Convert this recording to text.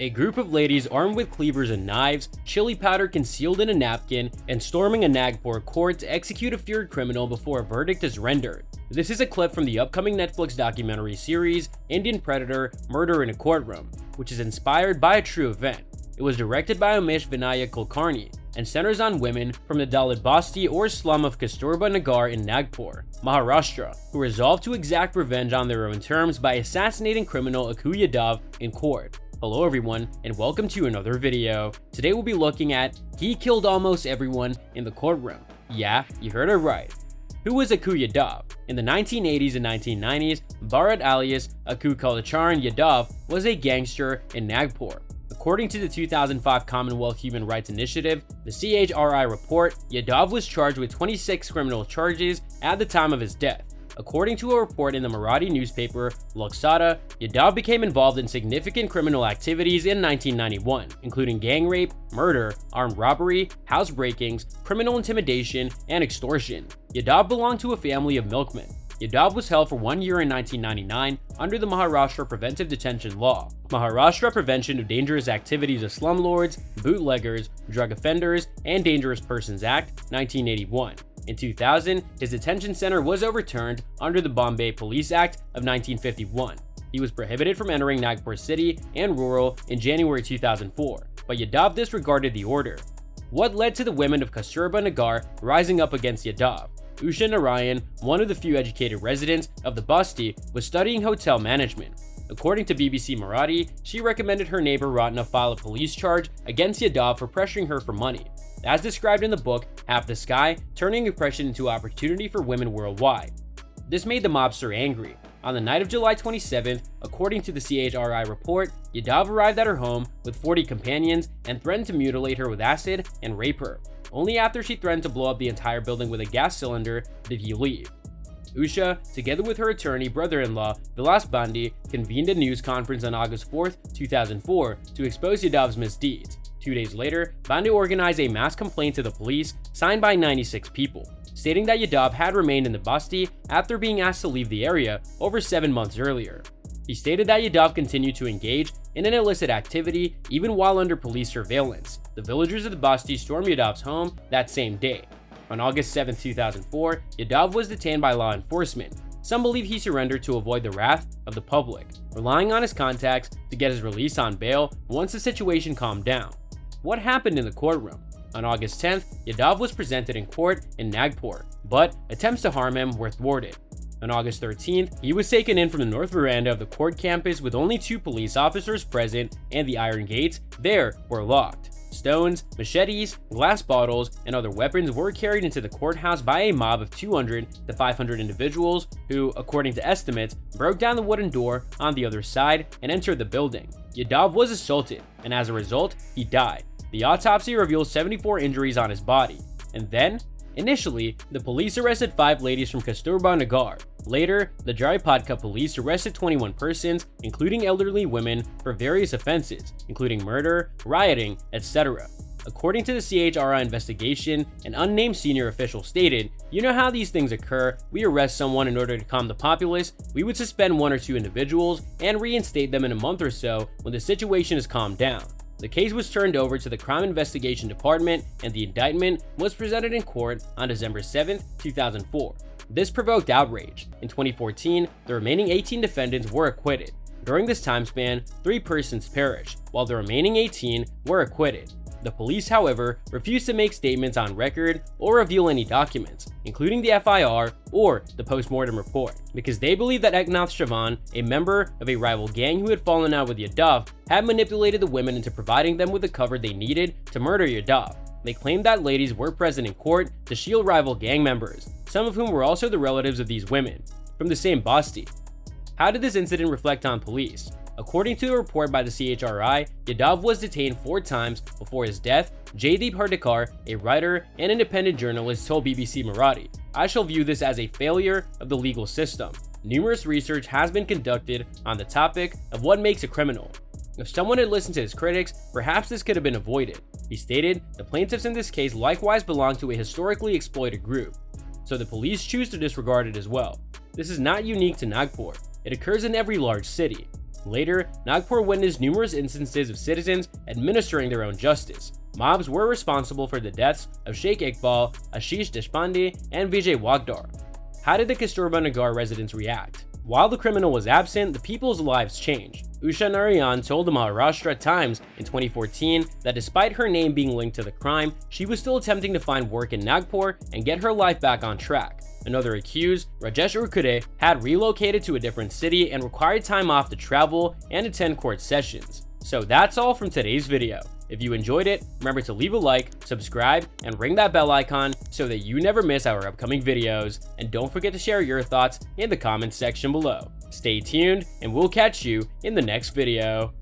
A group of ladies armed with cleavers and knives, chili powder concealed in a napkin, and storming a Nagpur court to execute a feared criminal before a verdict is rendered. This is a clip from the upcoming Netflix documentary series Indian Predator: Murder in a Courtroom, which is inspired by a true event. It was directed by Umesh Vinayak Kulkarni and centers on women from the Dalit Basti or slum of Kasturba Nagar in Nagpur, Maharashtra, who resolved to exact revenge on their own terms by assassinating criminal Akku Yadav in court. Hello everyone, and welcome to another video. Today we'll be looking at he killed almost everyone in the courtroom. Yeah, you heard it right. Who was Akku Yadav? In the 1980s and 1990s, Bharat alias Akku Kalcharan Yadav was a gangster in Nagpur. According to the 2005 Commonwealth Human Rights Initiative, the CHRI report, Yadav was charged with 26 criminal charges at the time of his death. According to a report in the Marathi newspaper Loksada, Yadav became involved in significant criminal activities in 1991, including gang rape, murder, armed robbery, house breakings, criminal intimidation, and extortion. Yadav belonged to a family of milkmen. Yadav was held for 1 year in 1999 under the Maharashtra Preventive Detention Law, Maharashtra Prevention of Dangerous Activities of Slumlords, Bootleggers, Drug Offenders, and Dangerous Persons Act, 1981. In 2000, his detention center was overturned under the Bombay Police Act of 1951. He was prohibited from entering Nagpur city and rural in January 2004, but Yadav disregarded the order. What led to the women of Kasturba Nagar rising up against Yadav? Usha Narayan, one of the few educated residents of the Basti, was studying hotel management. According to BBC Marathi, she recommended her neighbor Ratna file a police charge against Yadav for pressuring her for money. As described in the book Half the Sky, Turning Oppression into Opportunity for Women Worldwide. This made the mobster angry. On the night of July 27th, according to the CHRI report, Yadav arrived at her home with 40 companions and threatened to mutilate her with acid and rape her. Only after she threatened to blow up the entire building with a gas cylinder did he leave. Usha, together with her attorney brother-in-law Vilas Bandi, convened a news conference on August 4, 2004 to expose Yadav's misdeeds. 2 days later, Bandi organized a mass complaint to the police signed by 96 people, stating that Yadav had remained in the Basti after being asked to leave the area over 7 months earlier. He stated that Yadav continued to engage in an illicit activity even while under police surveillance. The villagers of the Basti stormed Yadav's home that same day. On August 7, 2004, Yadav was detained by law enforcement. Some believe he surrendered to avoid the wrath of the public, relying on his contacts to get his release on bail once the situation calmed down. What happened in the courtroom? On August 10th, Yadav was presented in court in Nagpur, but attempts to harm him were thwarted. On August 13th, he was taken in from the north veranda of the court campus with only 2 police officers present, and the iron gates there were locked. Stones, machetes, glass bottles, and other weapons were carried into the courthouse by a mob of 200 to 500 individuals who, according to estimates, broke down the wooden door on the other side and entered the building. Yadav was assaulted, and as a result, he died. The autopsy reveals 74 injuries on his body. And then, initially, the police arrested 5 ladies from Kasturba Nagar. Later, the Jaripadka police arrested 21 persons, including elderly women, for various offenses, including murder, rioting, etc. According to the CHRI investigation, an unnamed senior official stated, "You know how these things occur, we arrest someone in order to calm the populace, we would suspend 1 or 2 individuals and reinstate them in a month or so when the situation is calmed down." The case was turned over to the Crime Investigation Department and the indictment was presented in court on December 7, 2004. This provoked outrage. In 2014, the remaining 18 defendants were acquitted. During this time span, 3 persons perished, while the remaining 18 were acquitted. The police, however, refused to make statements on record or reveal any documents, including the FIR or the post-mortem report, because they believed that Eknath Chavan, a member of a rival gang who had fallen out with Yadav, had manipulated the women into providing them with the cover they needed to murder Yadav. They claimed that ladies were present in court to shield rival gang members, some of whom were also the relatives of these women, from the same Basti. How did this incident reflect on police? According to a report by the CHRI, Yadav was detained 4 times before his death. Jaydeep Hardikar, a writer and independent journalist, told BBC Marathi, "I shall view this as a failure of the legal system. Numerous research has been conducted on the topic of what makes a criminal. If someone had listened to his critics, perhaps this could have been avoided." He stated, "The plaintiffs in this case likewise belong to a historically exploited group, so the police choose to disregard it as well. This is not unique to Nagpur. It occurs in every large city. later, Nagpur witnessed numerous instances of citizens administering their own justice. Mobs were responsible for the deaths of Sheikh Iqbal, Ashish Deshpande, and Vijay Wagdar. How did the Kasturba Nagar residents react? While the criminal was absent, the people's lives changed. Usha Narayan told the Maharashtra Times in 2014 that despite her name being linked to the crime, she was still attempting to find work in Nagpur and get her life back on track. Another accused, Rajesh Urkure, had relocated to a different city and required time off to travel and attend court sessions. So that's all from today's video. If you enjoyed it, remember to leave a like, subscribe, and ring that bell icon so that you never miss our upcoming videos, and don't forget to share your thoughts in the comments section below. Stay tuned, and we'll catch you in the next video.